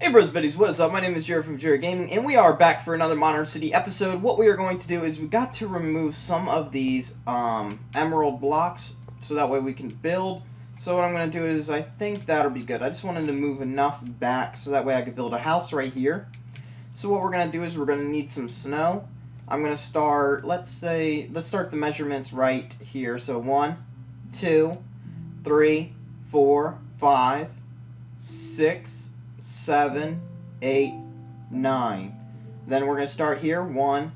Hey bros, buddies, what is up? My name is Jared from Jarid Gaming, and we are back for another Modern City episode. What we are going to do is we got to remove some of these emerald blocks, so that way we can build. So what I'm going to do is, I think that'll be good. I just wanted to move enough back so that way I could build a house right here. So what we're going to do is we're going to need some snow. I'm going to start, let's start the measurements right here. So 1, 2, 3, 4, 5, 6, 7, 8, 9. Then we're going to start here. 1,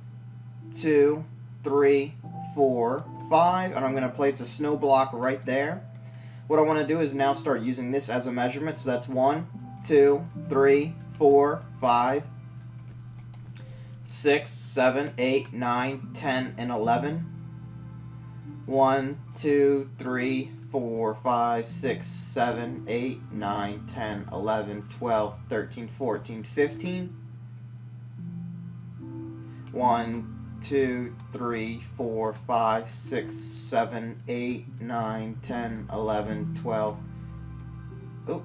2, 3, 4, 5. And I'm going to place a snow block right there. What I want to do is now start using this as a measurement. So that's 1, 2, 3, 4, 5, 6, 7, 8, 9, 10, and 11. 1, 2, 3, 4, 5, 6, 7, 8, 9, 10, 11, 12, 13, 14, 15. 1, 2, 3, 4, 5, 6, 7, 8, 9, 10, 11, 12. Oh,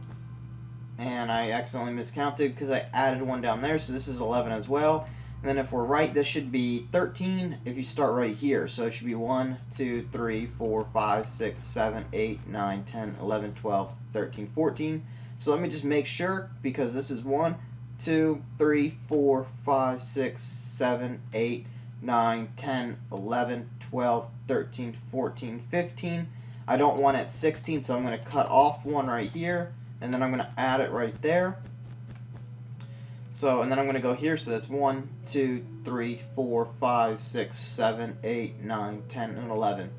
and I accidentally miscounted because I added one down there, so this is 11 as well. And then if we're right, this should be 13 if you start right here. So it should be 1, 2, 3, 4, 5, 6, 7, 8, 9, 10, 11, 12, 13, 14. So let me just make sure, because this is 1, 2, 3, 4, 5, 6, 7, 8, 9, 10, 11, 12, 13, 14, 15. I don't want it at 16, so I'm going to cut off one right here, and then I'm going to add it right there. So, and then I'm going to go here, so that's 1, 2, 3, 4, 5, 6, 7, 8, 9, 10, and 11.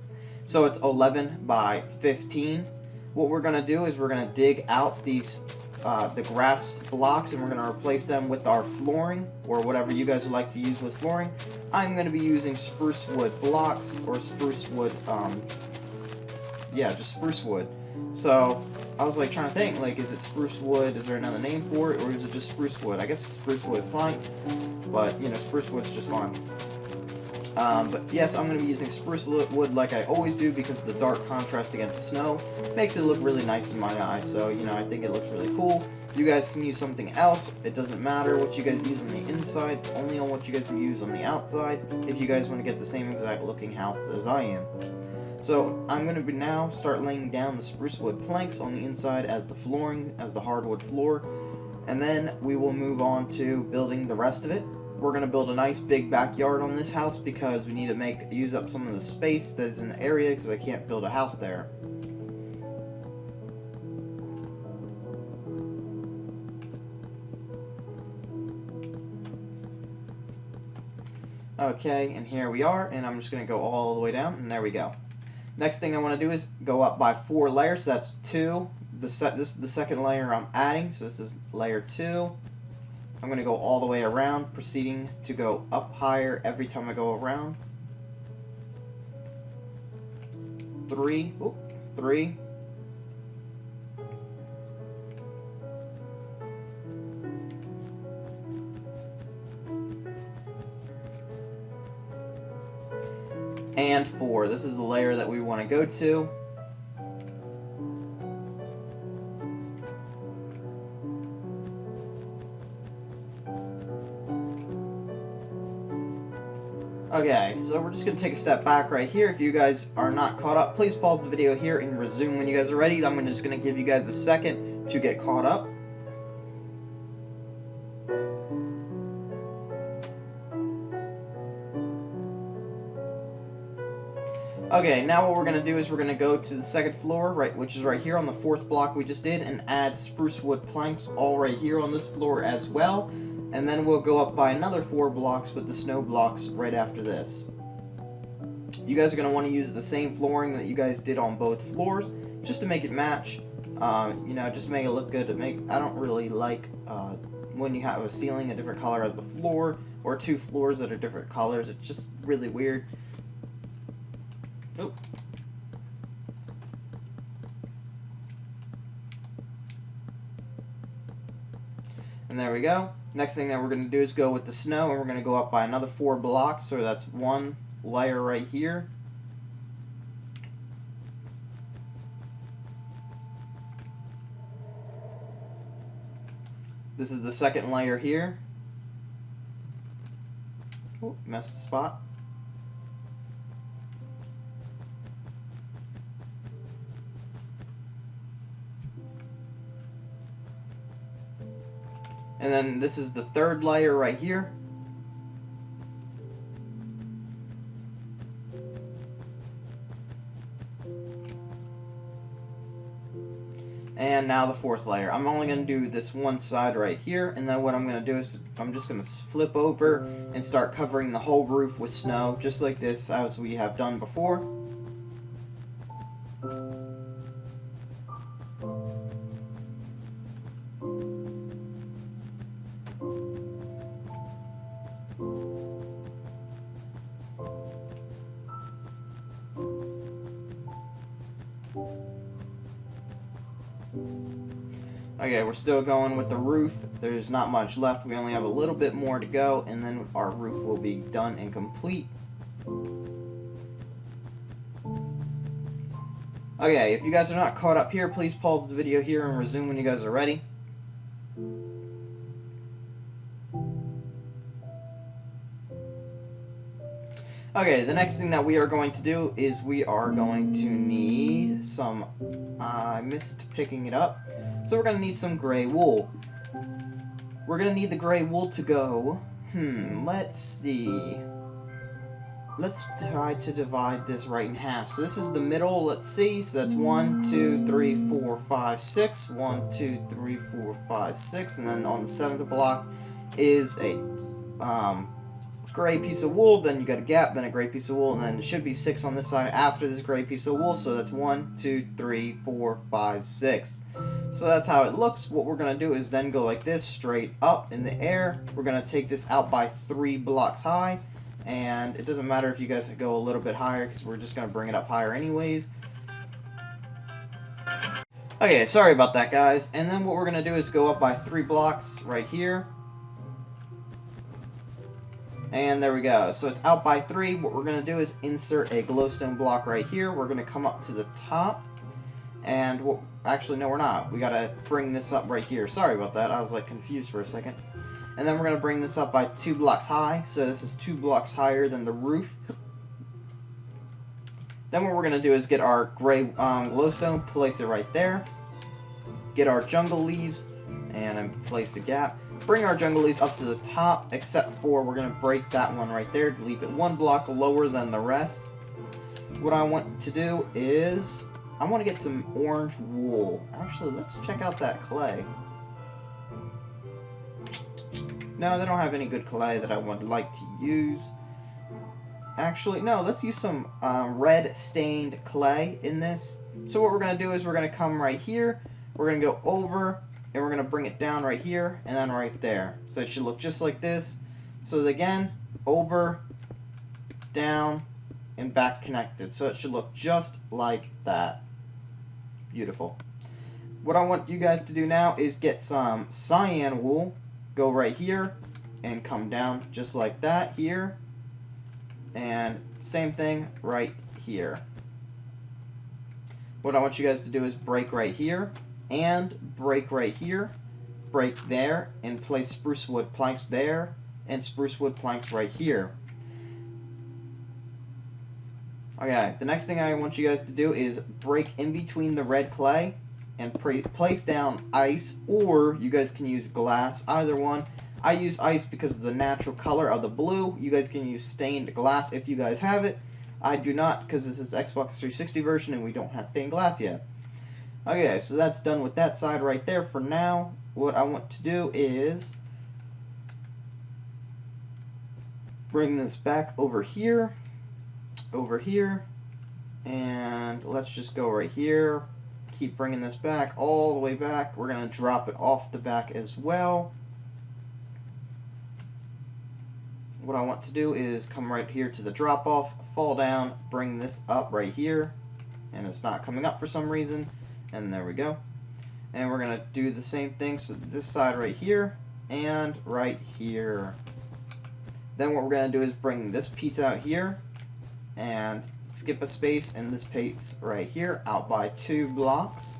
So it's 11 by 15. What we're going to do is we're going to dig out these, the grass blocks, and we're going to replace them with our flooring, or whatever you guys would like to use with flooring. I'm going to be using spruce wood blocks, or spruce wood, just spruce wood. So I was like trying to think, like, is it spruce wood? Is there another name for it, or is it just spruce wood? I guess spruce wood planks, but you know, spruce wood's just fine. But yes, I'm going to be using spruce wood like I always do, because the dark contrast against the snow makes it look really nice in my eyes. So you know, I think it looks really cool. You guys can use something else. It doesn't matter what you guys use on the inside, only on what you guys use on the outside. If you guys want to get the same exact looking house as I am. So I'm going to now start laying down the spruce wood planks on the inside as the flooring, as the hardwood floor, and then we will move on to building the rest of it. We're going to build a nice big backyard on this house because we need to use up some of the space that is in the area, because I can't build a house there. Okay, and here we are, and I'm just going to go all the way down, and there we go. Next thing I want to do is go up by 4 layers, so that's 2. This is the second layer I'm adding, so this is layer 2. I'm going to go all the way around, proceeding to go up higher every time I go around. 3, 3. And 4. This is the layer that we want to go to. Okay, so we're just going to take a step back right here. If you guys are not caught up, please pause the video here and resume when you guys are ready. I'm just going to give you guys a second to get caught up. Okay, now what we're going to do is we're going to go to the second floor, which is right here on the 4th block we just did, and add spruce wood planks all right here on this floor as well. And then we'll go up by another 4 blocks with the snow blocks right after this. You guys are going to want to use the same flooring that you guys did on both floors, just to make it match. You know, just make it look good. I don't really like when you have a ceiling a different color as the floor, or 2 floors that are different colors. It's just really weird. Oh. And there we go. Next thing that we're going to do is go with the snow, and we're going to go up by another 4 blocks, so that's 1 layer right here. This is the second layer here. Oh, messed the spot. And then this is the third layer right here. And now the fourth layer. I'm only going to do this one side right here, and then what I'm going to do is I'm just going to flip over and start covering the whole roof with snow, just like this, as we have done before. Okay, we're still going with the roof. There's not much left. We only have a little bit more to go, and then our roof will be done and complete. Okay, if you guys are not caught up here, please pause the video here and resume when you guys are ready. Okay, the next thing that we are going to do is we are going to need some, I missed picking it up, so we're going to need some gray wool. We're going to need the gray wool to go, let's see, let's try to divide this right in half. So this is the middle, let's see, so that's 1, 2, 3, 4, 5, 6, 1, 2, 3, 4, 5, 6, and then on the 7th block is a, gray piece of wool, then you got a gap, then a gray piece of wool, and then it should be 6 on this side after this gray piece of wool, so that's 1, 2, 3, 4, 5, 6. So that's how it looks. What we're going to do is then go like this, straight up in the air. We're going to take this out by 3 blocks high, and it doesn't matter if you guys go a little bit higher, because we're just going to bring it up higher anyways. Okay, sorry about that, guys. And then what we're going to do is go up by 3 blocks right here. And there we go. So it's out by 3. What we're going to do is insert a glowstone block right here. We're going to come up to the top. And actually, no, we're not. We got to bring this up right here. Sorry about that. I was like confused for a second. And then we're going to bring this up by 2 blocks high. So this is 2 blocks higher than the roof. Then what we're going to do is get our gray glowstone, place it right there. Get our jungle leaves, and I placed a gap. Bring our jungle leaves up to the top, except for we're going to break that one right there to leave it 1 block lower than the rest. What I want to do is, I want to get some orange wool. Actually, let's check out that clay. No, they don't have any good clay that I would like to use. Actually, no, let's use some red stained clay in this. So what we're going to do is we're going to come right here, we're going to go over, and we're going to bring it down right here, and then right there. So it should look just like this. So again, over, down, and back connected. So it should look just like that. Beautiful. What I want you guys to do now is get some cyan wool, go right here, and come down just like that here. And same thing right here. What I want you guys to do is break right here, and break right here, break there, and place spruce wood planks there, and spruce wood planks right here. Okay, the next thing I want you guys to do is break in between the red clay and place down ice, or you guys can use glass, either one. I use ice because of the natural color of the blue. You guys can use stained glass if you guys have it. I do not, because this is Xbox 360 version and we don't have stained glass yet. Okay, so that's done with that side right there for now. What I want to do is bring this back over here, and let's just go right here. Keep bringing this back all the way back. We're going to drop it off the back as well. What I want to do is come right here to the drop off, fall down, bring this up right here, and it's not coming up for some reason, and there we go. And we're going to do the same thing, so this side right here and right here. Then what we're going to do is bring this piece out here and skip a space, and this piece right here out by 2 blocks.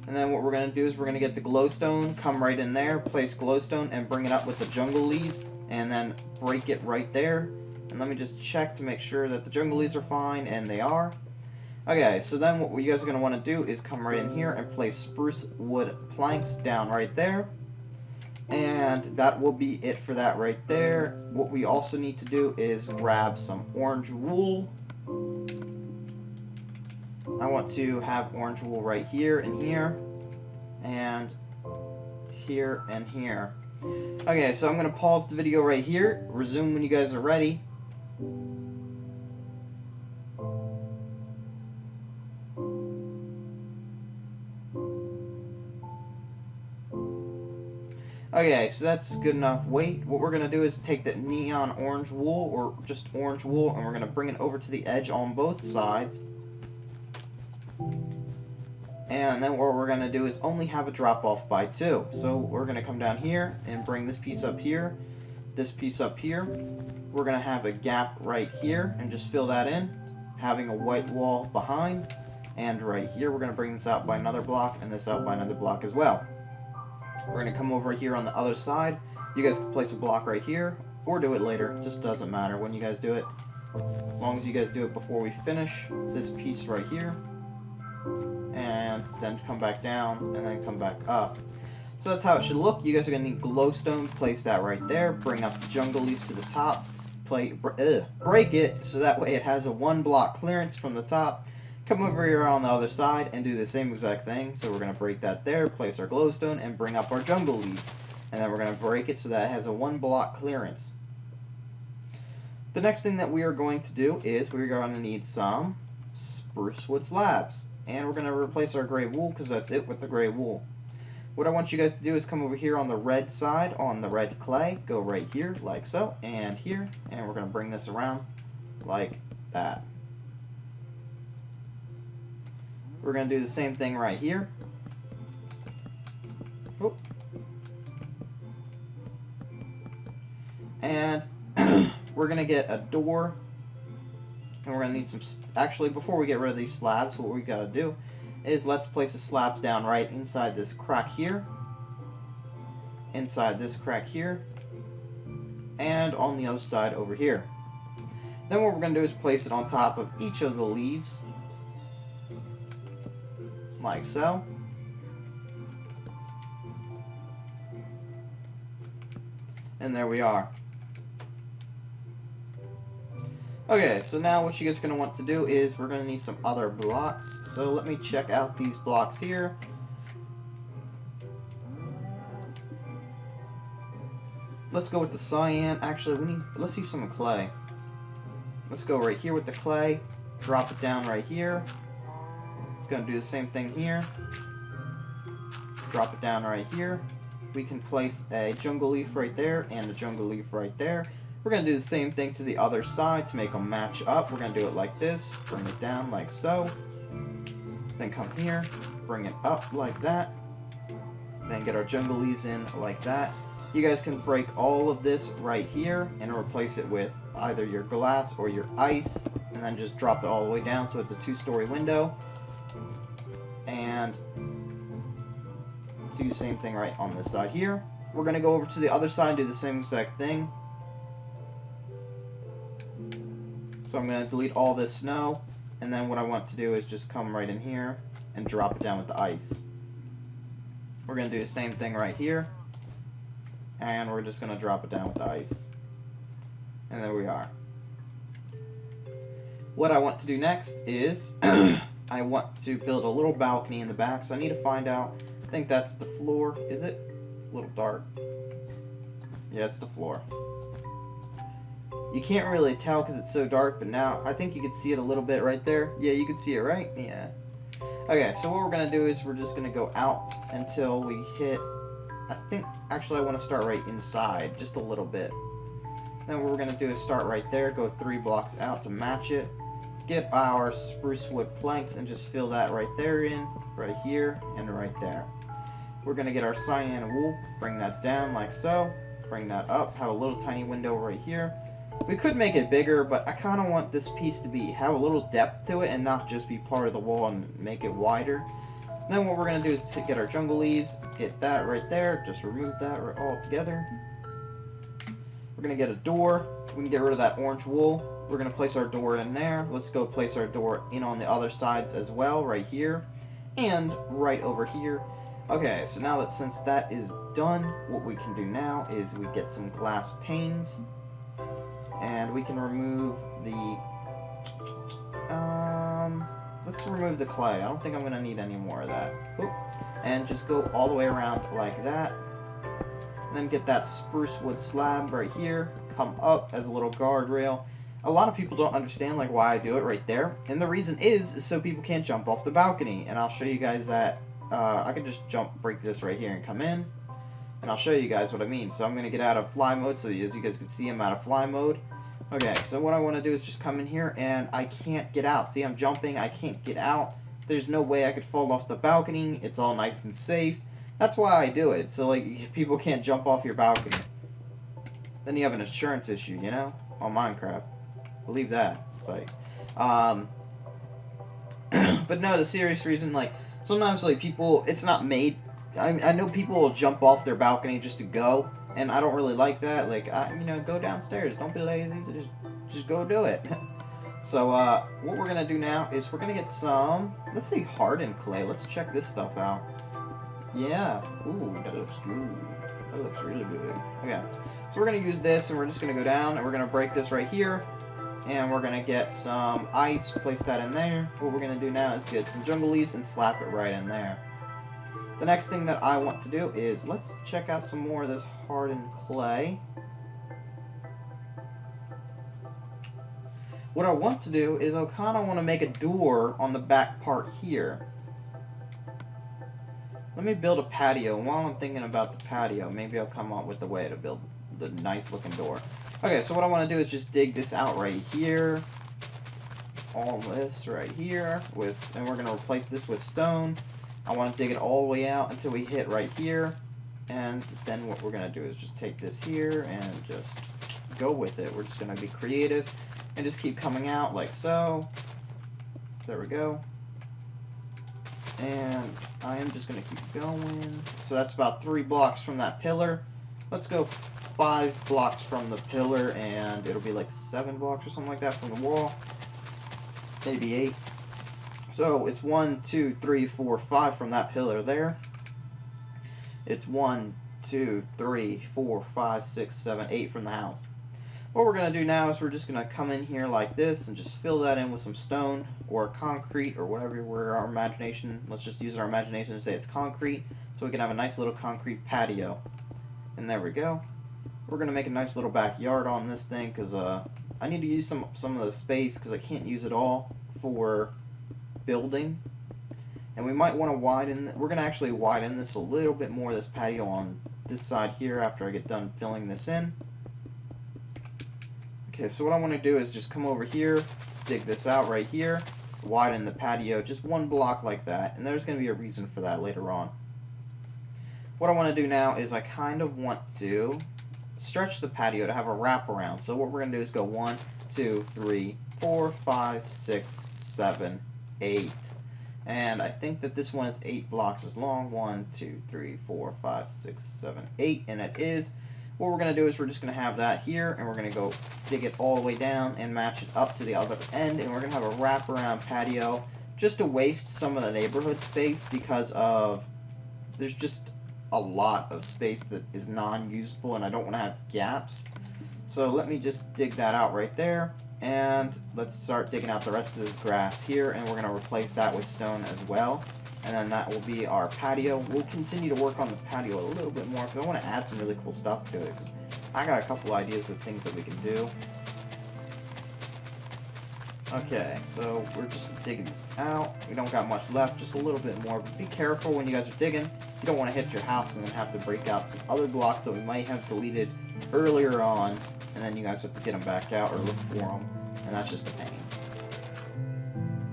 And then what we're going to do is we're going to get the glowstone, come right in there, place glowstone, and bring it up with the jungle leaves, and then break it right there. And let me just check to make sure that the jungle leaves are fine, and they are. Okay, so then what you guys are going to want to do is come right in here and place spruce wood planks down right there. And that will be it for that right there. What we also need to do is grab some orange wool. I want to have orange wool right here and here, and here and here. Okay, so I'm going to pause the video right here, resume when you guys are ready. Okay, so that's good enough weight. What we're going to do is take the neon orange wool, or just orange wool, and we're going to bring it over to the edge on both sides. And then what we're going to do is only have a drop off by 2. So we're going to come down here and bring this piece up here, this piece up here. We're going to have a gap right here and just fill that in, having a white wall behind. And right here we're going to bring this out by another block and this out by another block as well. We're going to come over here on the other side. You guys can place a block right here or do it later. Just doesn't matter when you guys do it. As long as you guys do it before we finish this piece right here. And then come back down and then come back up. So that's how it should look. You guys are going to need glowstone. Place that right there. Bring up the jungle leaves to the top. Break it so that way it has a 1 block clearance from the top. Come over here on the other side and do the same exact thing. So we're going to break that there, place our glowstone, and bring up our jungle leaves. And then we're going to break it so that it has a 1 block clearance. The next thing that we are going to do is we're going to need some spruce wood slabs. And we're going to replace our gray wool because that's it with the gray wool. What I want you guys to do is come over here on the red side, on the red clay. Go right here, like so, and here. And we're going to bring this around like that. We're going to do the same thing right here. Oop. And we're going to get a door. And we're going to need some... Actually, before we get rid of these slabs, what we got to do is let's place the slabs down right inside this crack here. Inside this crack here. And on the other side over here. Then what we're going to do is place it on top of each of the leaves. Like so. And there we are. Okay, so now what you guys are going to want to do is we're going to need some other blocks. So let me check out these blocks here. Let's go with the cyan. Actually, let's use some clay. Let's go right here with the clay. Drop it down right here. Going to do the same thing here. Drop it down right here. We can place a jungle leaf right there and a jungle leaf right there. We're going to do the same thing to the other side to make them match up. We're going to do it like this. Bring it down like so. Then come here. Bring it up like that. Then get our jungle leaves in like that. You guys can break all of this right here and replace it with either your glass or your ice. And then just drop it all the way down so it's a 2-story window. And do the same thing right on this side here. We're going to go over to the other side and do the same exact thing. So I'm going to delete all this snow. And then what I want to do is just come right in here and drop it down with the ice. We're going to do the same thing right here. And we're just going to drop it down with the ice. And there we are. What I want to do next is... I want to build a little balcony in the back, so I need to find out. I think that's the floor. Is it? It's a little dark. Yeah, it's the floor. You can't really tell because it's so dark, but now I think you can see it a little bit right there. Yeah, you can see it, right? Yeah. Okay, so what we're going to do is we're just going to go out until we hit... I think, actually I want to start right inside, just a little bit. Then what we're going to do is start right there, go 3 blocks out to match it. Get our spruce wood planks and just fill that right there in, right here, and right there. We're going to get our cyan wool, bring that down like so, bring that up, have a little tiny window right here. We could make it bigger, but I kind of want this piece to have a little depth to it and not just be part of the wall and make it wider. Then what we're going to do is to get our junglese, get that right there, just remove that all together. We're going to get a door. We can get rid of that orange wool. We're going to place our door in there. Let's go place our door in on the other sides as well, right here, and right over here. Okay, so now that since that is done, what we can do now is we get some glass panes, and we can remove the, let's remove the clay. I don't think I'm going to need any more of that. Oop. And just go all the way around like that. And then get that spruce wood slab right here, come up as a little guardrail. A lot of people don't understand like why I do it right there, and the reason is so people can't jump off the balcony. And I'll show you guys that. I can just break this right here and come in, and I'll show you guys what I mean. So I'm going to get out of fly mode, so as you guys can see I'm out of fly mode. Okay, so what I want to do is just come in here, and I can't get out. See, I'm jumping, I can't get out. There's no way I could fall off the balcony. It's all nice and safe. That's why I do it, so like people can't jump off your balcony. Then you have an insurance issue, you know, on Minecraft. Believe that. It's like, but no, the serious reason, like, sometimes, like, people, it's not made, I know people will jump off their balcony just to go, and I don't really like that. Like, you know, go downstairs, don't be lazy, just go do it. So, what we're gonna do now is we're gonna get some, let's say hardened clay. Let's check this stuff out. Yeah, ooh, that looks good. That looks really good. Okay, so we're gonna use this, and we're just gonna go down, and we're gonna break this right here. And we're going to get some ice, place that in there. What we're going to do now is get some junglese and slap it right in there. The next thing that I want to do is, let's check out some more of this hardened clay. What I want to do is I kind of want to make a door on the back part here. Let me build a patio. And while I'm thinking about the patio, maybe I'll come up with a way to build the nice looking door. Okay, so what I want to do is just dig this out right here. All this right here. And we're going to replace this with stone. I want to dig it all the way out until we hit right here. And then what we're going to do is just take this here and just go with it. We're just going to be creative and just keep coming out like so. There we go. And I am just going to keep going. So that's about 3 blocks from that pillar. Let's go 5 blocks from the pillar, and it'll be like 7 blocks or something like that from the wall. Maybe 8. So it's 1, 2, 3, 4, 5 from that pillar there. It's 1, 2, 3, 4, 5, 6, 7, 8 from the house. What we're going to do now is we're just going to come in here like this and just fill that in with some stone or concrete or whatever, where our imagination, let's just use our imagination to say it's concrete, so we can have a nice little concrete patio. And there we go. We're going to make a nice little backyard on this thing, because I need to use some of the space, because I can't use it all for building. And we might want to widen, we're going to actually widen this a little bit more, this patio on this side here, after I get done filling this in. Okay, so what I want to do is just come over here, dig this out right here, widen the patio just 1 block like that, and there's going to be a reason for that later on. What I want to do now is I kind of want to stretch the patio to have a wraparound. So what we're going to do is go 1, 2, 3, 4, 5, 6, 7, 8. And I think that this one is 8 blocks as long. 1, 2, 3, 4, 5, 6, 7, 8. And it is. What we're going to do is we're just going to have that here, and we're going to go dig it all the way down and match it up to the other end. And we're going to have a wraparound patio just to waste some of the neighborhood space, because of there's just a lot of space that is non-usable, and I don't want to have gaps. So let me just dig that out right there, and let's start digging out the rest of this grass here, and we're going to replace that with stone as well, and then that will be our patio. We'll continue to work on the patio a little bit more, because I want to add some really cool stuff to it, because I got a couple ideas of things that we can do. Okay, so we're just digging this out. We don't got much left, just a little bit more, but be careful when you guys are digging. You don't want to hit your house and then have to break out some other blocks that we might have deleted earlier on, and then you guys have to get them back out or look for them, and that's just a pain.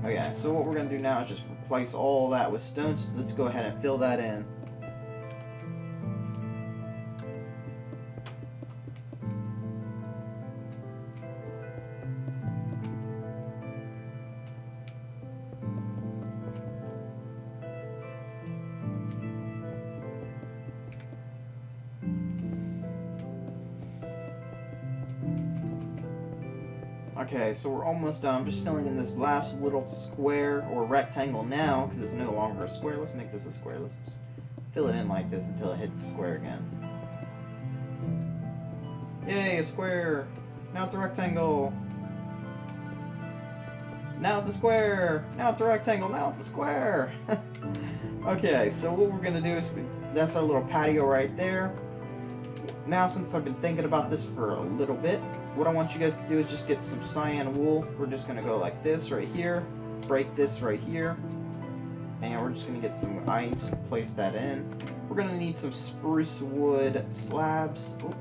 Okay, so what we're going to do now is just replace all that with stone, so let's go ahead and fill that in. Okay, so we're almost done. I'm just filling in this last little square or rectangle now because it's no longer a square. Let's make this a square. Let's just fill it in like this until it hits the square again. Yay, a square! Now it's a rectangle. Now it's a square. Now it's a rectangle. Now it's a square. Okay, so what we're gonna do is that's our little patio right there. Now, since I've been thinking about this for a little bit, what I want you guys to do is just get some cyan wool. We're just going to go like this right here, break this right here, and we're just going to get some ice, place that in. We're going to need some spruce wood slabs. Ooh.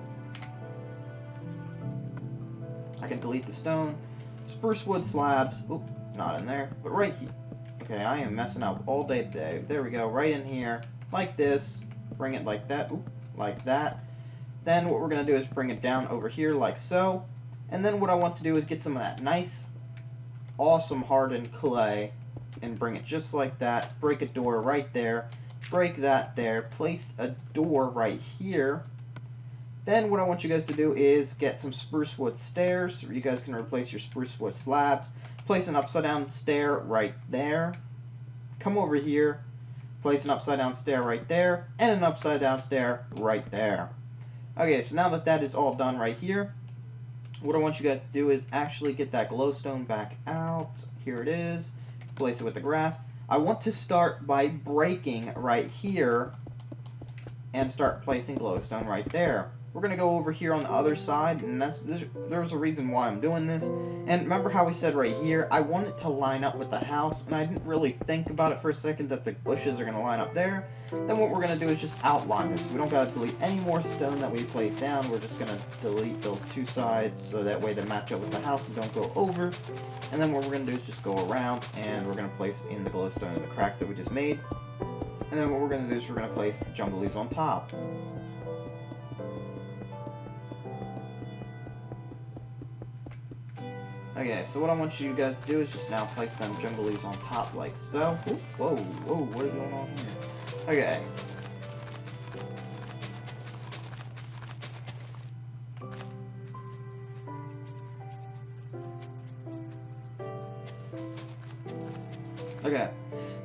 I can delete the stone. Spruce wood slabs. Ooh, not in there, but right here. Okay, I am messing up all day today. There we go, right in here, like this. Bring it like that. Ooh, like that. Then what we're going to do is bring it down over here like so. And then what I want to do is get some of that nice, awesome hardened clay and bring it just like that. Break a door right there. Break that there. Place a door right here. Then what I want you guys to do is get some spruce wood stairs. So you guys can replace your spruce wood slabs. Place an upside down stair right there. Come over here. Place an upside down stair right there. And an upside down stair right there. Okay, so now that that is all done right here, what I want you guys to do is actually get that glowstone back out. Here it is. Place it with the grass. I want to start by breaking right here and start placing glowstone right there. We're going to go over here on the other side, and there's a reason why I'm doing this. And remember how we said right here, I want it to line up with the house, and I didn't really think about it for a second that the bushes are going to line up there. Then what we're going to do is just outline this. We don't got to delete any more stone that we placed down. We're just going to delete those two sides so that way they match up with the house and don't go over. And then what we're going to do is just go around, and we're going to place in the glowstone in the cracks that we just made. And then what we're going to do is we're going to place jungle leaves on top. Okay, so what I want you guys to do is just now place them jungle leaves on top like so. Ooh, whoa, whoa, what is going on here? Okay. Okay,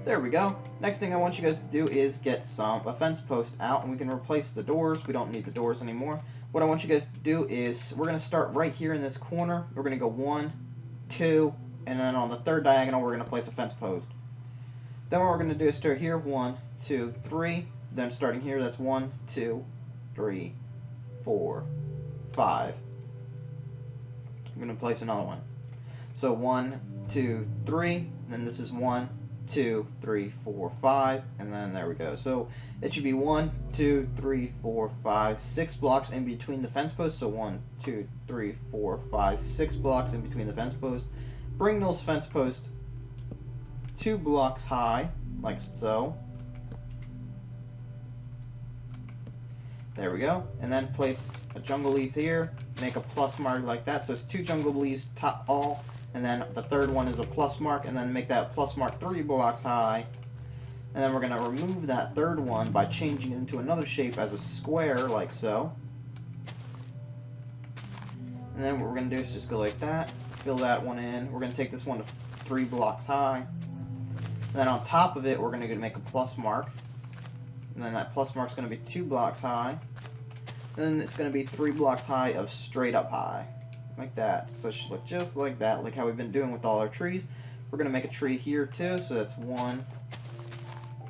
there we go. Next thing I want you guys to do is get a fence post out, and we can replace the doors. We don't need the doors anymore. What I want you guys to do is we're going to start right here in this corner. We're going to go 1, 2, and then on the third diagonal we're going to place a fence post. Then what we're going to do is start here 1, 2, 3. Then starting here, that's 1, 2, 3, 4, 5. I'm going to place another one. So 1, 2, 3. Then this is 1, 2, 3, 4, 5, and then there we go. So it should be 1, 2, 3, 4, 5, 6 blocks in between the fence posts. So 1, 2, 3, 4, 5, 6 blocks in between the fence posts. Bring those fence posts 2 blocks high, like so. There we go. And then place a jungle leaf here. Make a plus mark like that. So it's 2 jungle leaves top all. And then the third one is a plus mark, and then make that plus mark 3 blocks high. And then we're going to remove that third one by changing it into another shape as a square, like so. And then what we're going to do is just go like that, fill that one in. We're going to take this one to 3 blocks high. And then on top of it, we're going to make a plus mark. And then that plus mark is going to be 2 blocks high. And then it's going to be 3 blocks high of straight up high. Like that. So it should look just like that, like how we've been doing with all our trees. We're going to make a tree here too, so that's 1,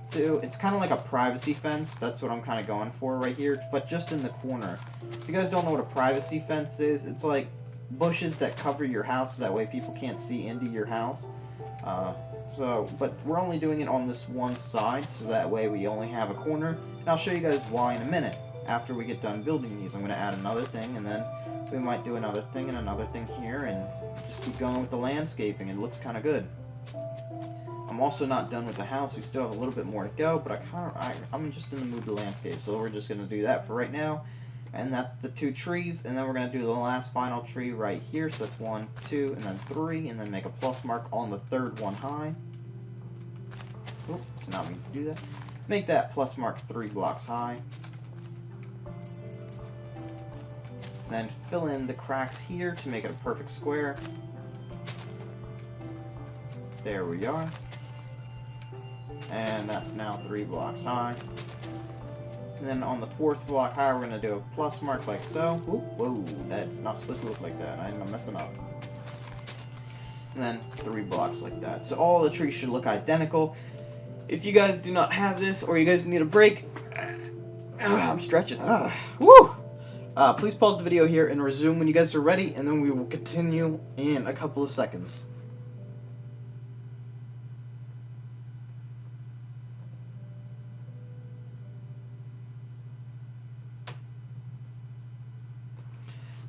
2. It's kind of like a privacy fence. That's what I'm kind of going for right here, but just in the corner. If you guys don't know what a privacy fence is, it's like bushes that cover your house so that way people can't see into your house. But we're only doing it on this one side, so that way we only have a corner. And I'll show you guys why in a minute. After we get done building these, I'm going to add another thing, and then we might do another thing and another thing here, and just keep going with the landscaping. It looks kind of good. I'm also not done with the house. We still have a little bit more to go, but I'm just in the mood to landscape, so we're just going to do that for right now. And that's the 2 trees, and then we're going to do the last final tree right here. So that's 1, 2, and then 3, and then make a plus mark on the third one high. Oop, cannot mean to do that. Make that plus mark 3 blocks high. Then fill in the cracks here to make it a perfect square. There we are. And that's now 3 blocks high. And then on the 4th block high, we're going to do a plus mark like so. Whoa, that's not supposed to look like that. I'm messing up. And then 3 blocks like that. So all the trees should look identical. If you guys do not have this, or you guys need a break, I'm stretching. Woo! Please pause the video here and resume when you guys are ready, and then we will continue in a couple of seconds.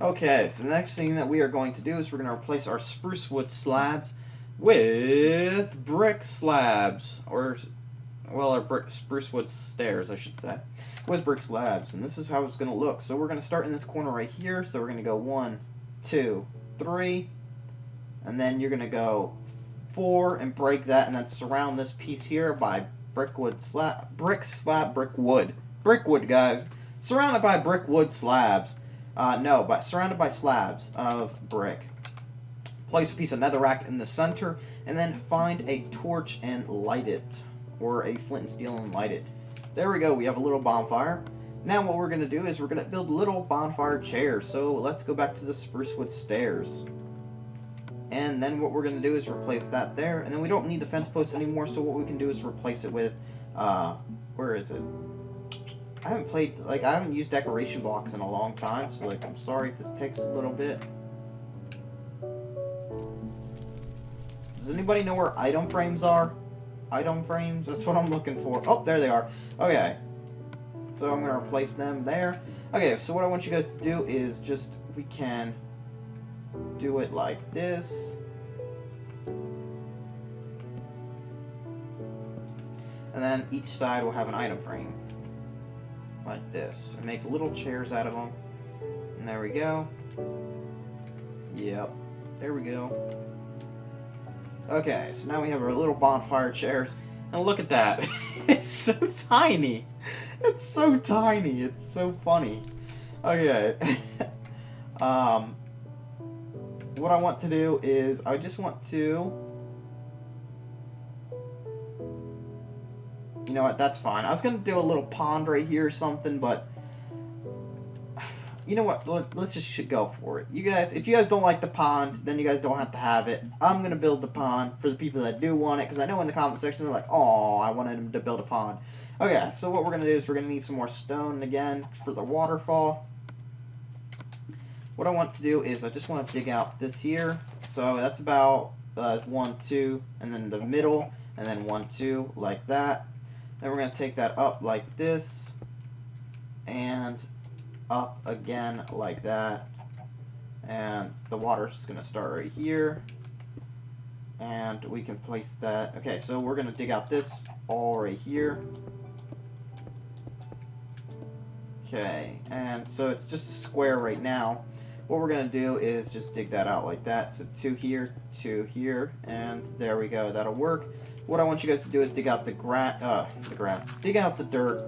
Okay, so the next thing that we are going to do is we're going to replace our spruce wood slabs with brick slabs, or, well, our spruce wood stairs, I should say, with brick slabs, and this is how it's going to look. So we're going to start in this corner right here, so we're going to go 1, 2, 3, and then you're going to go 4 and break that, and then surround this piece here by brick wood, guys, surrounded by brick wood slabs. But surrounded by slabs of brick. Place a piece of netherrack in the center, and then find a torch and light it, or a flint and steel and light it. There we go, we have a little bonfire. Now what we're going to do is we're going to build little bonfire chairs, so let's go back to the spruce wood stairs. And then what we're going to do is replace that there, and then we don't need the fence posts anymore, so what we can do is replace it with, where is it? I haven't used decoration blocks in a long time, so, I'm sorry if this takes a little bit. Does anybody know where item frames are? Item frames? That's what I'm looking for. Oh, there they are. Okay. So I'm going to replace them there. Okay, so what I want you guys to do is we can do it like this. And then each side will have an item frame. Like this, and make little chairs out of them, and there we go. Yep, there we go. Okay, so now we have our little bonfire chairs, and look at that. It's so tiny. It's so tiny. It's so funny. Okay. What I want to do is I just want to. You know what, that's fine. I was going to do a little pond right here or something, but you know what, let's just go for it. You guys, if you guys don't like the pond, then you guys don't have to have it. I'm going to build the pond for the people that do want it, because I know in the comment section they're like, oh, I wanted him to build a pond. Okay, so what we're going to do is we're going to need some more stone again for the waterfall. What I want to do is I just want to dig out this here. So that's about 1, 2, and then the middle, and then 1, 2, like that. Then we're going to take that up like this, and up again like that. And the water's going to start right here. And we can place that. Okay, so we're going to dig out this all right here. Okay, and so it's just a square right now. What we're going to do is just dig that out like that. So 2 here, and there we go. That'll work. What I want you guys to do is dig out the grass, dig out the dirt,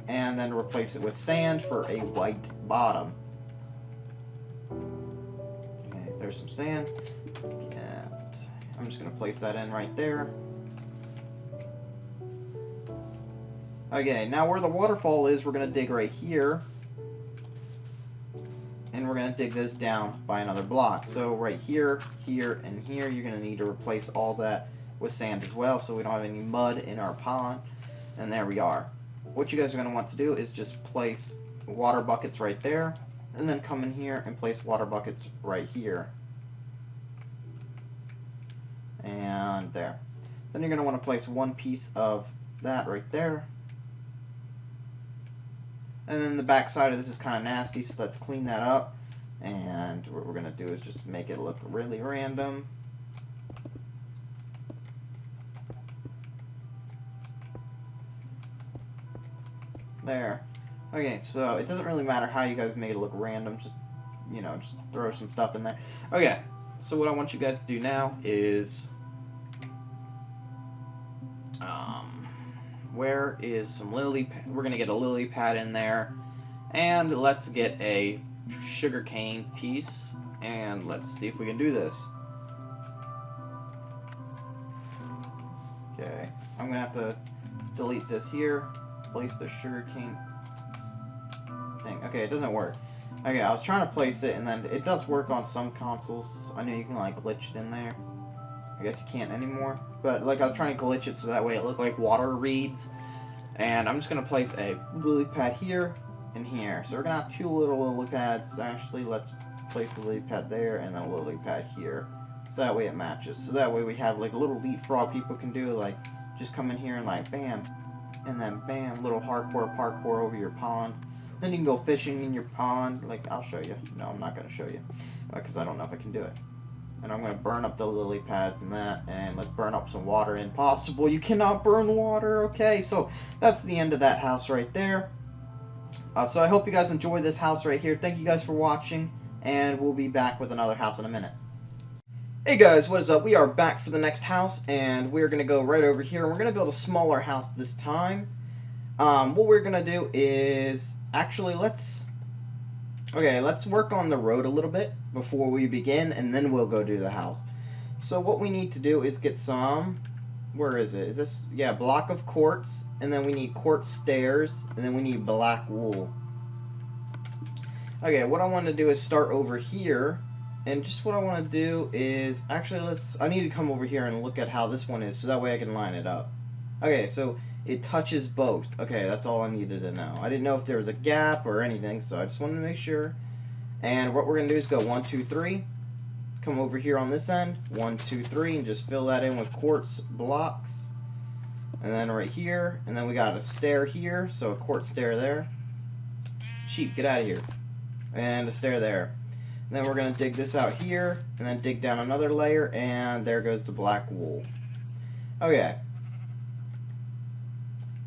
and then replace it with sand for a white bottom. Okay, there's some sand, and I'm just going to place that in right there. Okay, now where the waterfall is, we're going to dig right here, and we're going to dig this down by another block. So right here, here, and here, you're going to need to replace all that with sand as well, so we don't have any mud in our pond. And there we are. What you guys are going to want to do is just place water buckets right there, and then come in here and place water buckets right here. And there. Then you're going to want to place one piece of that right there. And then the back side of this is kind of nasty, so let's clean that up. And what we're going to do is just make it look really random. There. Okay, so it doesn't really matter how you guys make it look random, just, just throw some stuff in there. Okay, so what I want you guys to do now is, where is some lily pad? We're going to get a lily pad in there, and let's get a sugarcane piece, and let's see if we can do this. Okay, I'm gonna have to delete this here. Place the sugarcane thing. Okay, it doesn't work. Okay, I was trying to place it, and then it does work on some consoles. I know you can like glitch it in there. I guess you can't anymore. But like I was trying to glitch it so that way it looked like water reeds. And I'm just gonna place a lily pad here and here. So we're gonna have two little lily pads. Actually, let's place the lily pad there and then a lily pad here. So that way it matches. So that way we have like a little leapfrog people can do, like just come in here and like bam, and then bam, little hardcore parkour over your pond. Then you can go fishing in your pond. Like, I'll show you. No, I'm not going to show you. Because I don't know if I can do it. And I'm going to burn up the lily pads and that. And let's burn up some water. Impossible. You cannot burn water. Okay, so that's the end of that house right there. So I hope you guys enjoy this house right here. Thank you guys for watching. And we'll be back with another house in a minute. Hey guys, what is up? We are back for the next house. And we're going to go right over here. We're going to build a smaller house this time. What we're going to do is... Actually, let's work on the road a little bit before we begin, and then we'll go do the house. So what we need to do is get some, where is it? Is this, yeah, block of quartz, and then we need quartz stairs, and then we need black wool. Okay, what I want to do is start over here, and just what I want to do is, actually, I need to come over here and look at how this one is, so that way I can line it up. Okay, so... It touches both. Okay, that's all I needed to know. I didn't know if there was a gap or anything, so I just wanted to make sure. And what we're going to do is go 1, 2, 3. Come over here on this end. 1, 2, 3, and just fill that in with quartz blocks. And then right here. And then we got a stair here, so a quartz stair there. Sheep, get out of here. And a stair there. And then we're going to dig this out here, and then dig down another layer, and there goes the black wool. Okay.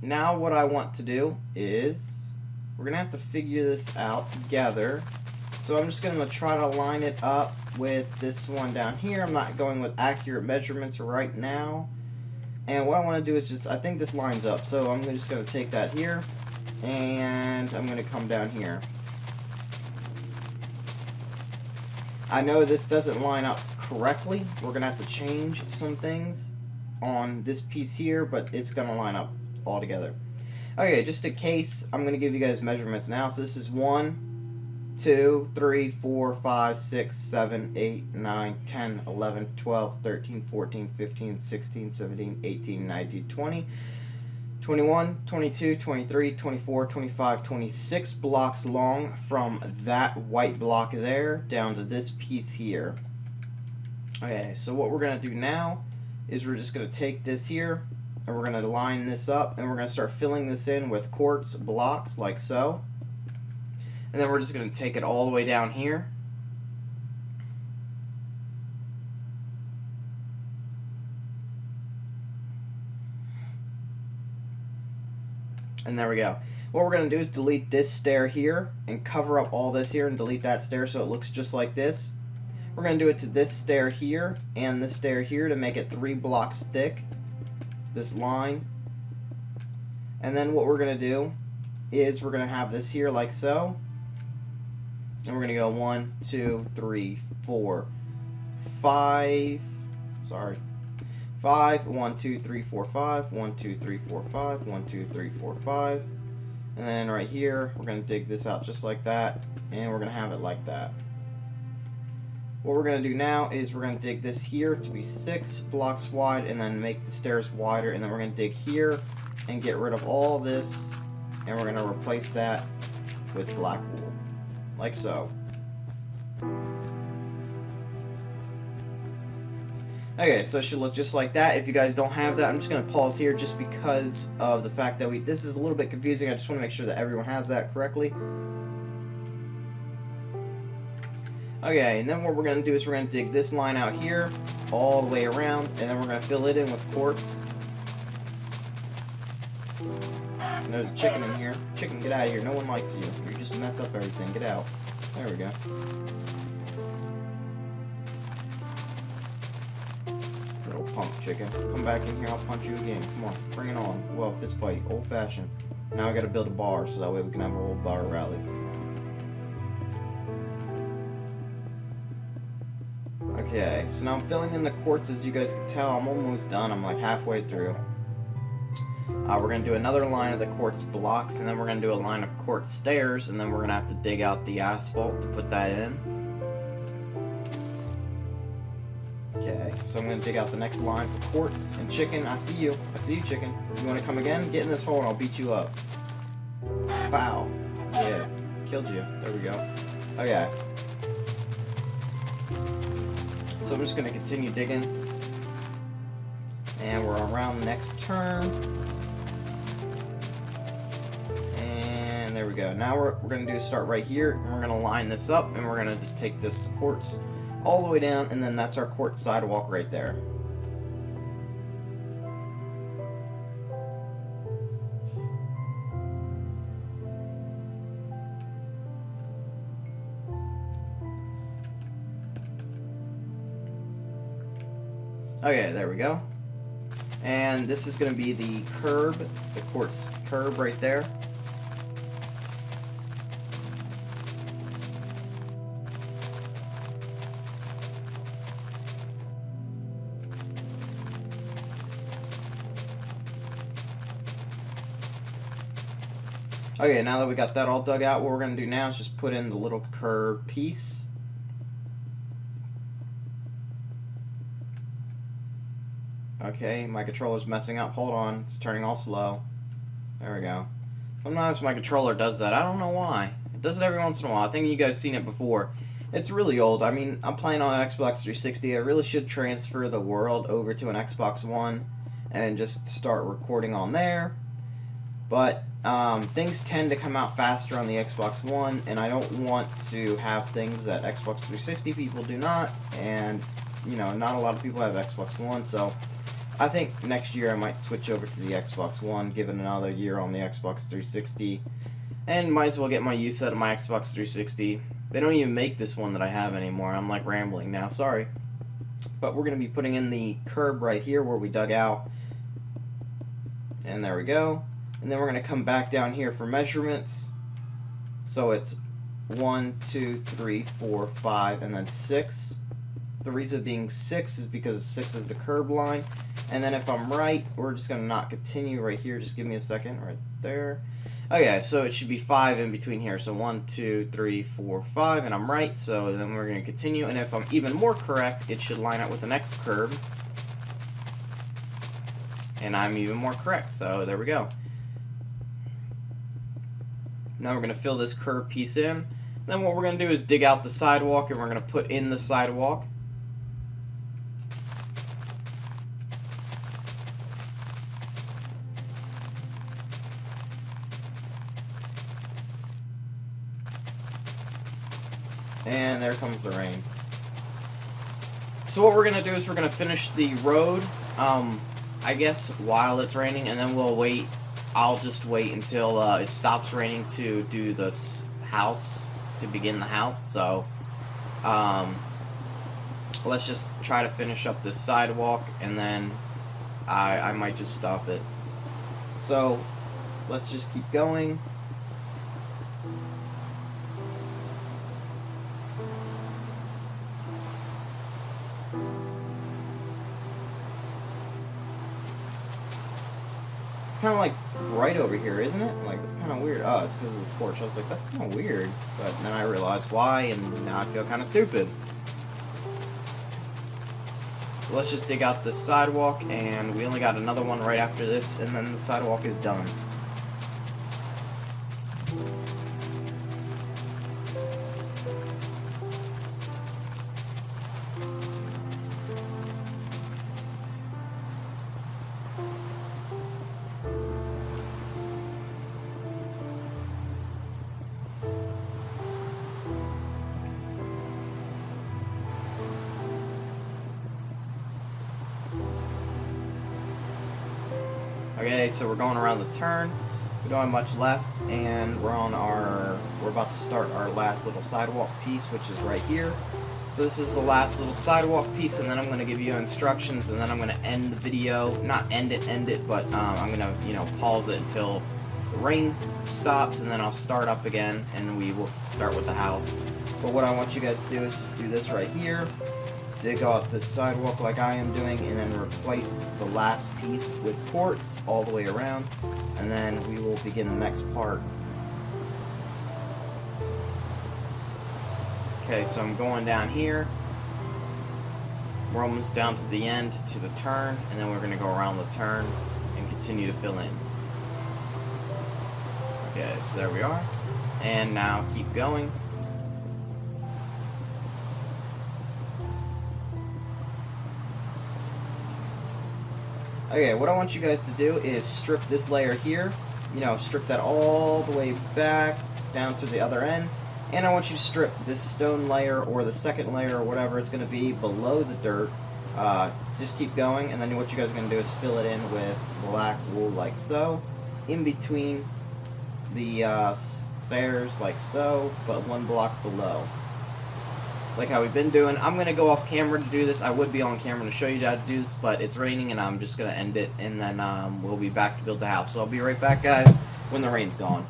Now what I want to do is, we're going to have to figure this out together. So I'm just going to try to line it up with this one down here. I'm not going with accurate measurements right now. And what I want to do is just, I think this lines up. So I'm just going to take that here, and I'm going to come down here. I know this doesn't line up correctly. We're going to have to change some things on this piece here, but it's going to line up all together. Okay, just in case, I'm going to give you guys measurements now. So this is 1, 2, 3, 4, 5, 6, 7, 8, 9, 10, 11, 12, 13, 14, 15, 16, 17, 18, 19, 20, 21, 22, 23, 24, 25, 26 blocks long from that white block there down to this piece here. Okay, so what we're going to do now is we're just going to take this here, and we're going to line this up, and we're going to start filling this in with quartz blocks like so. And then we're just going to take it all the way down here. And there we go. What we're going to do is delete this stair here and cover up all this here and delete that stair so it looks just like this. We're going to do it to this stair here and this stair here to make it 3 blocks thick. This line. And then what we're going to do is we're going to have this here like so. And we're going to go 1, 2, 3, 4, 5. Sorry. 5, 1, 2, 3, 4, 5, 1, 2, 3, 4, 5, 1, 2, 3, 4, 5. And then right here, we're going to dig this out just like that. And we're going to have it like that. What we're going to do now is we're going to dig this here to be 6 blocks wide and then make the stairs wider, and then we're going to dig here and get rid of all this, and we're going to replace that with black wool, like so. Okay, so it should look just like that. If you guys don't have that, I'm just going to pause here just because of the fact that this is a little bit confusing. I just want to make sure that everyone has that correctly. Okay, and then what we're going to do is we're going to dig this line out here, all the way around, and then we're going to fill it in with quartz. And there's a chicken in here. Chicken, get out of here. No one likes you. You just mess up everything. Get out. There we go. Little punk chicken. Come back in here, I'll punch you again. Come on, bring it on. Well, fist fight. Old fashioned. Now I got to build a bar so that way we can have a whole bar rally. Okay, Okay, so now I'm filling in the quartz. As you guys can tell, I'm almost done. I'm like halfway through. We're going to do another line of the quartz blocks, and then we're going to do a line of quartz stairs, and then we're going to have to dig out the asphalt to put that in. Okay, so I'm going to dig out the next line for quartz. And chicken, I see you. I see you, chicken. You want to come again? Get in this hole and I'll beat you up. Bow. Yeah, killed you. There we go. Okay. So I'm just going to continue digging. And we're around the next turn. And there we go. Now we're going to do start right here. And we're going to line this up. And we're going to just take this quartz all the way down. And then that's our quartz sidewalk right there. Okay, there we go. And this is going to be the curb, the quartz curb right there. Okay, now that we got that all dug out, what we're going to do now is just put in the little curb piece. Okay, my controller's messing up. Hold on, it's turning all slow. There we go. Sometimes my controller does that. I don't know why. It does it every once in a while. I think you guys seen it before. It's really old. I mean, I'm playing on an Xbox 360. I really should transfer the world over to an Xbox One and just start recording on there. But things tend to come out faster on the Xbox One, and I don't want to have things that Xbox 360 people do not, and, you know, not a lot of people have Xbox One, so I think next year I might switch over to the Xbox One, give it another year on the Xbox 360, and might as well get my use out of my Xbox 360. They don't even make this one that I have anymore. I'm like rambling now, sorry. But we're going to be putting in the curb right here where we dug out. And there we go. And then we're going to come back down here for measurements. So it's 1, 2, 3, 4, 5, and then 6. The reason being 6 is because 6 is the curb line. And then if I'm right, we're just going to not continue right here. Just give me a second. Right there. Okay, so it should be 5 in between here. So 1, 2, 3, 4, 5, and I'm right. So then we're going to continue. And if I'm even more correct, it should line up with the next curb. And I'm even more correct. So there we go. Now we're going to fill this curb piece in. Then what we're going to do is dig out the sidewalk, and we're going to put in the sidewalk. And there comes the rain. So what we're going to do is we're going to finish the road, I guess, while it's raining, and then we'll wait. I'll just wait until it stops raining to do this house, to begin the house. So let's just try to finish up this sidewalk, and then I might just stop it. So let's just keep going. It's kind of like bright over here, isn't it? Like, that's kind of weird. Oh, it's because of the torch. I was like, that's kind of weird. But then I realized why, and now I feel kind of stupid. So let's just dig out this sidewalk, and we only got another one right after this, and then the sidewalk is done. Okay, so we're going around the turn. We don't have much left, and we're about to start our last little sidewalk piece, which is right here. So this is the last little sidewalk piece, and then I'm going to give you instructions, and then I'm going to end the video. Not end it, but I'm going to, you know, pause it until the rain stops, and then I'll start up again, and we will start with the house. But what I want you guys to do is just do this right here. dig out the sidewalk like I am doing, and then replace the last piece with quartz all the way around, and then we will begin the next part. Okay, so I'm going down here. We're almost down to the end, to the turn, and then we're going to go around the turn and continue to fill in. Okay, so there we are. And now keep going. Okay, what I want you guys to do is strip this layer here. You know, strip that all the way back down to the other end. And I want you to strip this stone layer or the second layer or whatever it's going to be below the dirt. Just keep going, and then what you guys are going to do is fill it in with black wool like so. In between the stairs like so, but one block below. Like how we've been doing. I'm going to go off camera to do this. I would be on camera to show you how to do this, but it's raining and I'm just going to end it, and then we'll be back to build the house. So I'll be right back, guys, when the rain's gone.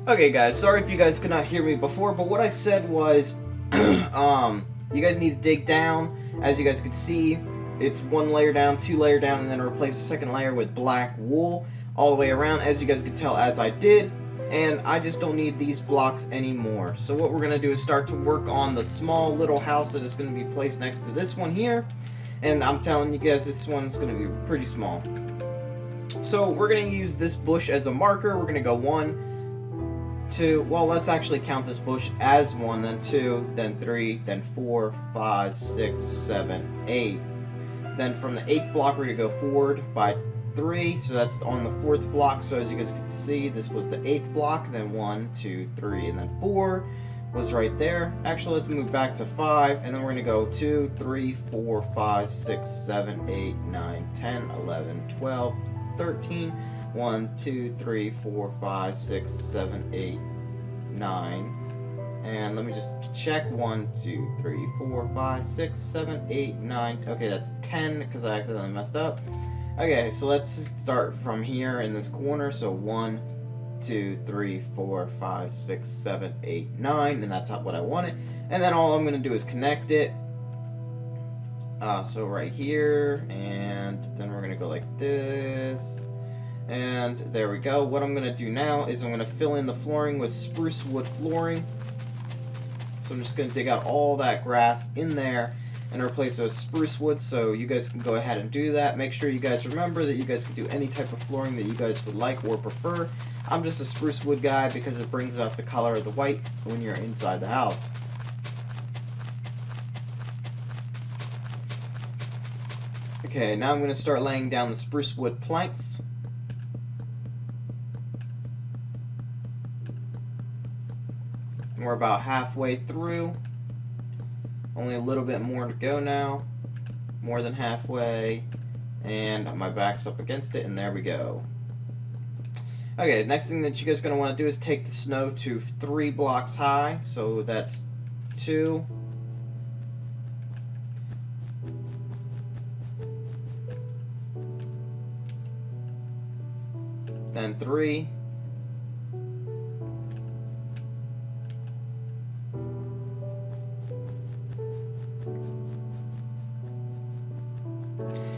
Okay, guys, sorry if you guys could not hear me before, but what I said was, you guys need to dig down. As you guys can see, it's one layer down, two layer down, and then replace the second layer with black wool all the way around, as you guys can tell, as I did. And I just don't need these blocks anymore. So what we're going to do is start to work on the small little house that is going to be placed next to this one here. And I'm telling you guys, this one's going to be pretty small. So we're going to use this bush as a marker. We're going to go 1, 2, well, let's actually count this bush as 1, then 2, then 3, then 4, 5, 6, 7, 8. Then from the 8th block, we're going to go forward by 3, so that's on the 4th block. So as you guys can see, this was the 8th block, then 1, 2, 3, and then 4 was right there. Actually, let's move back to 5, and then we're going to go 2, 3, 4, 5, 6, 7, 8, 9, 10, 11, 12, 13, 1, 2, 3, 4, 5, 6, 7, 8, 9. And let me just check. 1, 2, 3, 4, 5, 6, 7, 8, 9. Okay, that's 10 because I accidentally messed up. Okay, so let's start from here in this corner. So 1, 2, 3, 4, 5, 6, 7, 8, 9, and that's what I wanted. And then all I'm going to do is connect it. So right here, and then we're going to go like this. And there we go. What I'm going to do now is I'm going to fill in the flooring with spruce wood flooring. So I'm just going to dig out all that grass in there and replace those spruce woods, so you guys can go ahead and do that. Make sure you guys remember that you guys can do any type of flooring that you guys would like or prefer. I'm just a spruce wood guy because it brings out the color of the white when you're inside the house. Okay, now I'm going to start laying down the spruce wood planks. We're about halfway through. Only a little bit more to go now. More than halfway. And my back's up against it, and there we go. Okay, next thing that you guys are going to want to do is take the snow to 3 blocks high. So that's 2. Then 3.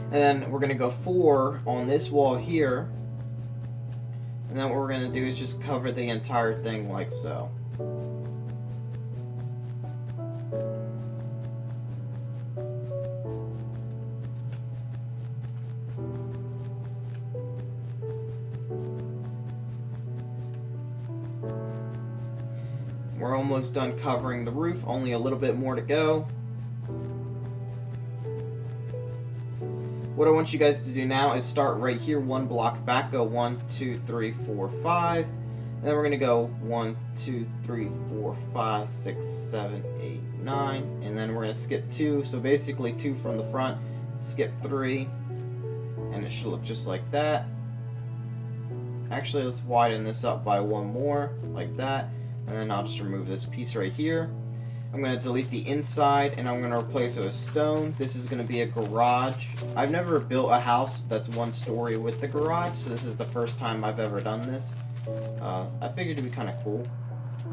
And then we're going to go 4 on this wall here. And then what we're going to do is just cover the entire thing like so. We're almost done covering the roof, only a little bit more to go. What I want you guys to do now is start right here, 1 block back, go 1, 2, 3, 4, 5. And then we're going to go 1, 2, 3, 4, 5, 6, 7, 8, 9. And then we're going to skip 2. So basically 2 from the front, skip 3. And it should look just like that. Actually, let's widen this up by 1 more, like that. And then I'll just remove this piece right here. I'm going to delete the inside, and I'm going to replace it with stone. This is going to be a garage. I've never built a house that's 1 story with the garage, so this is the first time I've ever done this. I figured it'd be kind of cool.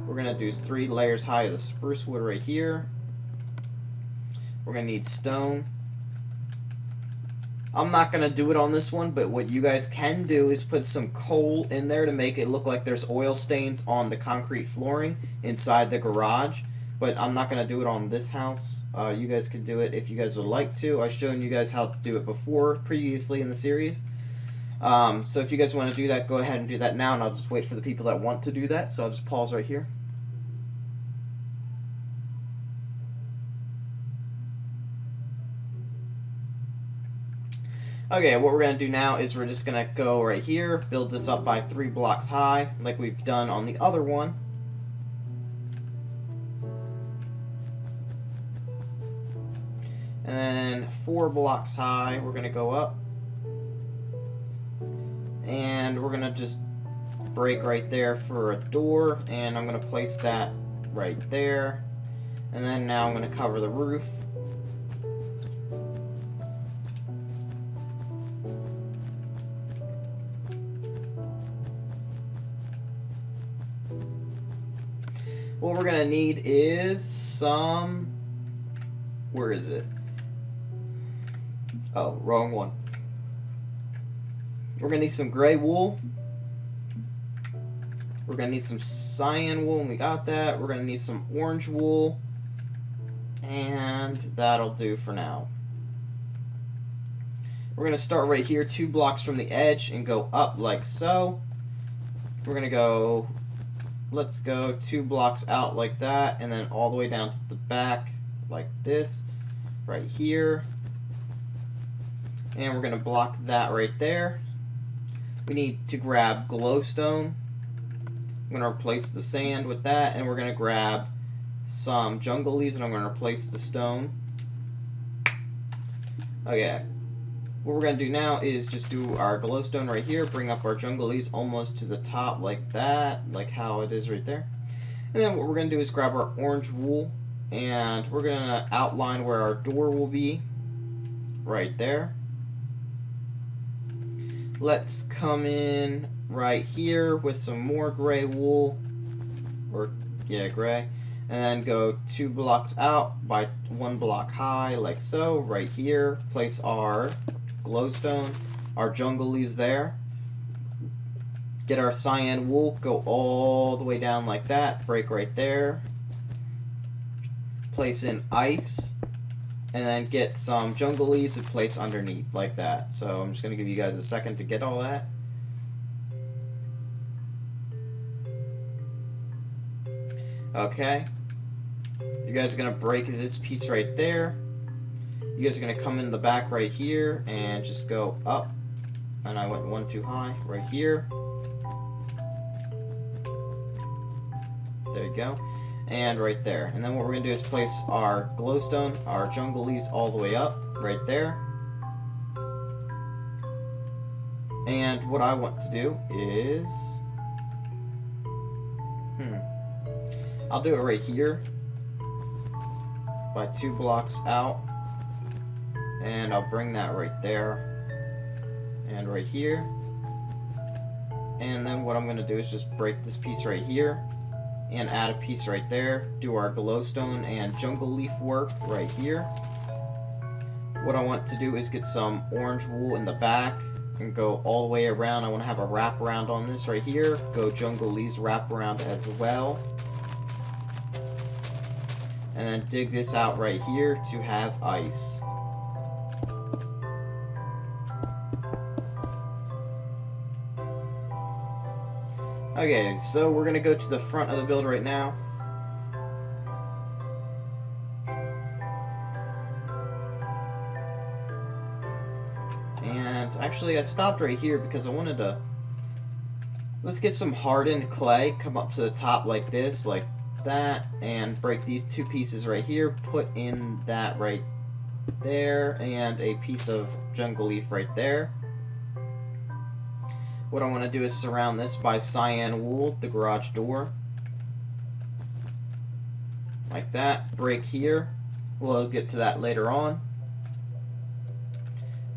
We're going to do 3 layers high of the spruce wood right here. We're going to need stone. I'm not going to do it on this one, but what you guys can do is put some coal in there to make it look like there's oil stains on the concrete flooring inside the garage. But I'm not going to do it on this house. You guys can do it if you guys would like to. I've shown you guys how to do it before, previously in the series. So if you guys want to do that, go ahead and do that now, and I'll just wait for the people that want to do that. So I'll just pause right here. Okay, what we're going to do now is we're just going to go right here, build this up by 3 blocks high, like we've done on the other one. And then 4 blocks high, we're going to go up. And we're going to just break right there for a door, and I'm going to place that right there. And then now I'm going to cover the roof. What we're going to need is some... Where is it? Oh, wrong one. We're going to need some gray wool. We're going to need some cyan wool, and we got that. We're going to need some orange wool. And that'll do for now. We're going to start right here, 2 blocks from the edge, and go up like so. We're going to go... Let's go 2 blocks out like that, and then all the way down to the back like this, right here. And we're going to block that right there. We need to grab glowstone. I'm going to replace the sand with that, and we're going to grab some jungle leaves, and I'm going to replace the stone. Okay. What we're going to do now is just do our glowstone right here, bring up our jungle leaves almost to the top like that, like how it is right there. And then what we're going to do is grab our orange wool, and we're going to outline where our door will be, right there. Let's come in right here with some more gray wool, or yeah, gray, and then go 2 blocks out by 1 block high, like so, right here. Place our glowstone, our jungle leaves there. Get our cyan wool, go all the way down like that, break right there. Place in ice, and then get some jungle leaves and place underneath like that. So I'm just going to give you guys a second to get all that. Okay. You guys are going to break this piece right there. You guys are going to come in the back right here and just go up. And I went 1 too high right here. There you go. And right there. And then what we're going to do is place our glowstone, our jungle leaves all the way up right there. And what I want to do is... I'll do it right here by 2 blocks out. And I'll bring that right there and right here. And then what I'm going to do is just break this piece right here and add a piece right there. Do our glowstone and jungle leaf work right here. What I want to do is get some orange wool in the back and go all the way around. I want to have a wrap around on this right here. Go jungle leaves wrap around as well. And then dig this out right here to have ice. Okay, so we're going to go to the front of the build right now. And actually I stopped right here because I wanted to... Let's get some hardened clay, come up to the top like this, like that, and break these 2 pieces right here, put in that right there, and a piece of jungle leaf right there. What I want to do is surround this by cyan wool, the garage door. Like that. Break here. We'll get to that later on.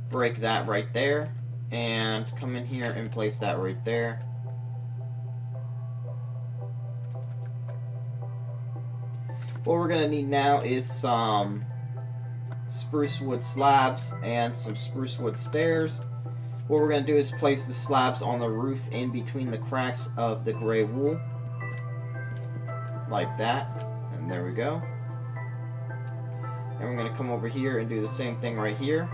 Break that right there. And come in here and place that right there. What we're going to need now is some spruce wood slabs and some spruce wood stairs. What we're going to do is place the slabs on the roof in between the cracks of the gray wool. Like that. And there we go. And we're going to come over here and do the same thing right here.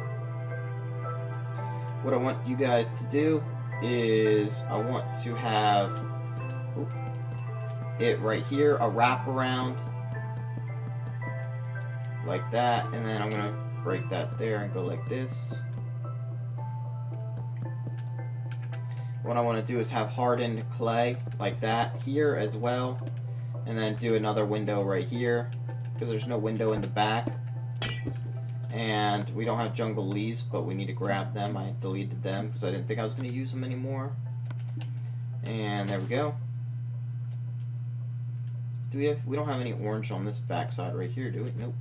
What I want you guys to do is I want to have it right here, a wraparound like that, and then I'm gonna break that there and go like this. What I want to do is have hardened clay like that here as well, and then do another window right here because there's no window in the back. And we don't have jungle leaves, but we need to grab them. I deleted them because I didn't think I was going to use them anymore. And there we go. We don't have any orange on this backside right here, do we? Nope.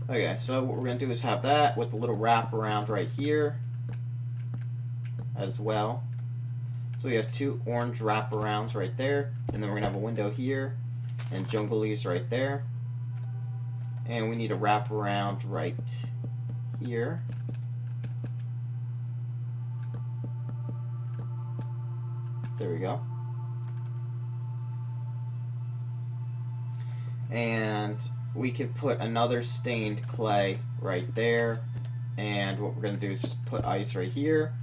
Okay, so what we're going to do is have that with a little wrap around right here as well. So we have 2 orange wraparounds right there, and then we're going to have a window here and jungle leaves right there. And we need a wraparound right here. There we go. And we could put another stained clay right there. And what we're going to do is just put ice right here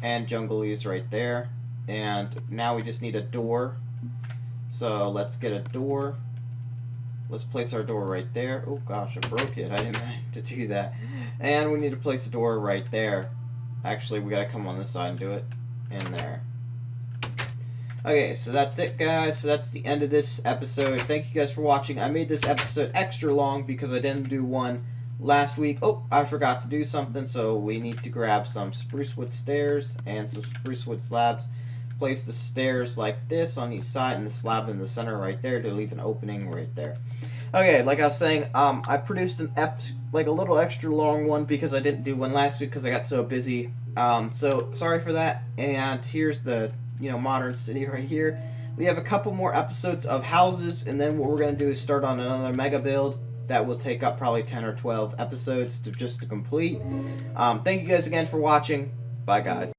and jungle leaves right there. And now we just need a door. So let's get a door. Let's place our door right there. Oh gosh, I broke it. I didn't mean to do that. And we need to place a door right there. Actually, we gotta come on this side and do it. In there. Okay, so that's it, guys. So that's the end of this episode. Thank you guys for watching. I made this episode extra long because I didn't do one last week. Oh, I forgot to do something, so we need to grab some spruce wood stairs and some spruce wood slabs. Place the stairs like this on each side and the slab in the center right there to leave an opening right there. Okay, like I was saying, I produced like a little extra long one because I didn't do one last week because I got so busy. So sorry for that. And here's the modern city right here. We have a couple more episodes of houses, and then what we're gonna do is start on another mega build that will take up probably 10 or 12 episodes to complete. Thank you guys again for watching. Bye, guys.